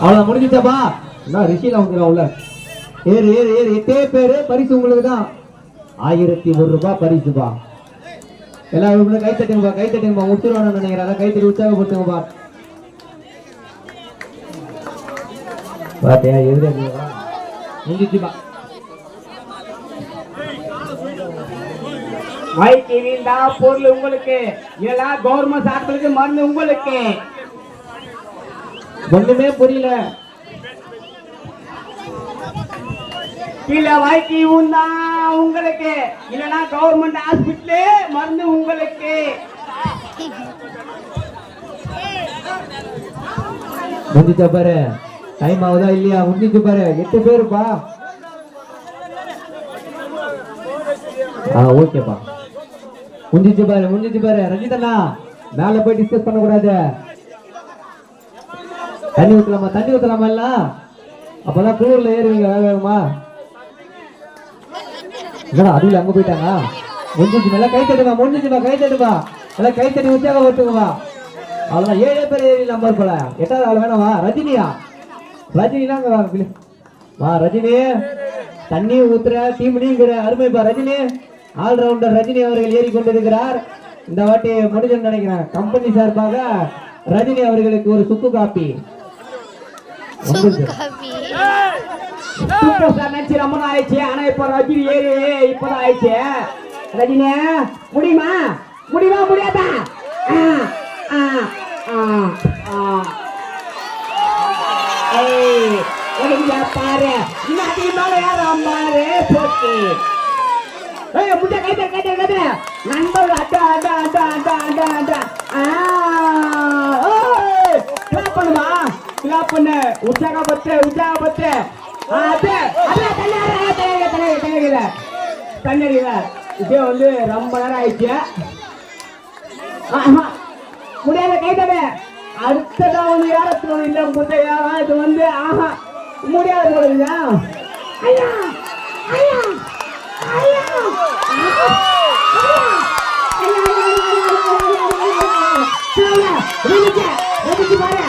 அவ்வளவு முடிஞ்சுட்டாப்பா. என்ன ரிஷியில வந்துடும் உள்ள. ஏறு ஏறு ஏறு. 8 பேரு பரிசு உங்களுக்கு தான். 1001 ரூபாய் பரிசுப்பா. எல்லாரும் கை தட்டுங்கப்பா, கை தட்டுங்கப்பா. முடிச்சிருவானு நினைக்கிறேன். கை தட்டி உற்சாகப்படுத்துங்கப்பா. பாத்தியா எதிரா முடிஞ்சுச்சுப்பா. மைக்கு வீழ்ந்தா பொருள் உங்களுக்கு, இல்ல கவர்மெண்ட் ஹாஸ்பிட்டலுக்கு மருந்து உங்களுக்கு. ஒண்ணுமே புரியல. இல்ல வாய்க்கு ஊந்தா உங்களுக்கு, இல்லனா கவர்மெண்ட் ஹாஸ்பிட்டல் மருந்து உங்களுக்கு. முடிஞ்சா பாரு. டைம் ஆகுதா இல்லையா? முடிஞ்சு பாரு. 8 பேருப்பா. ஓகேப்பா. முடிஞ்சு பாரு, முடிஞ்சு பாரு. ரஞ்சிதண்ணா மேல போய் டிஸ்கஸ் பண்ண கூடாது. தண்ணி ஊத்தலாமா? தண்ணி ஊத்தலாமா? எல்லாம் அப்பதான் குளூர்ல ஏறுவீங்க வேகமா. இல்லடா அதுல அங்க போயிட்டாங்க. முடிஞ்சு நல்லா கை தட்டுவா. முடிஞ்சுப்பா, கை தட்டுவா. எல்லாம் கை தட்டி உற்சாக ஓட்டுங்கப்பா. அவ்வளவுதான். 7 பேர் ஏறி நம்பர் போல. 8வது ஆள் வேணாமா? ரஜினியா? ரஜினிலாம் வா. ரஜினி தண்ணி ஊத்துற டீம் நீங்கிற அருமைப்பா. ரஜினி ஆல்ரவுண்டர் ரஜினி அவர்கள் ஏறி கொண்டிருக்கிறார். இந்த வாட்டி முடிஞ்சு நினைக்கிறேன். கம்பெனி சார்பாக ரஜினி அவர்களுக்கு ஒரு சுக்கு காப்பி. ரொம்ப ஆயிடுச்சு. ஆனா இப்ப ரஜினி ஏறி இப்பதான் ஆயிடுச்சு. ரஜினி முடியுமா? முடியுமா? முடியாதா? பாரு பாரு போட்டு முட்டை கைத்த கைத்த கைத்த நண்பர்கள் அட்டா அட்டா அட்டா அட்டா அட்டா அட்டா. கிளாப் பண்ணுமா? கிளாப் பண்ணு. உற்சாகப்பட்டு உற்சாகப்பட்டு. தண்ணீர் இதே வந்து ரொம்ப நேரம் ஆயிடுச்சு. முடியாத கைத்தட. அடுத்ததான் வந்து யாரத்துல இல்ல முட்டையா இது வந்து முடியாத போடுங்க. ஐயா ஐயா ஐயா பாரு.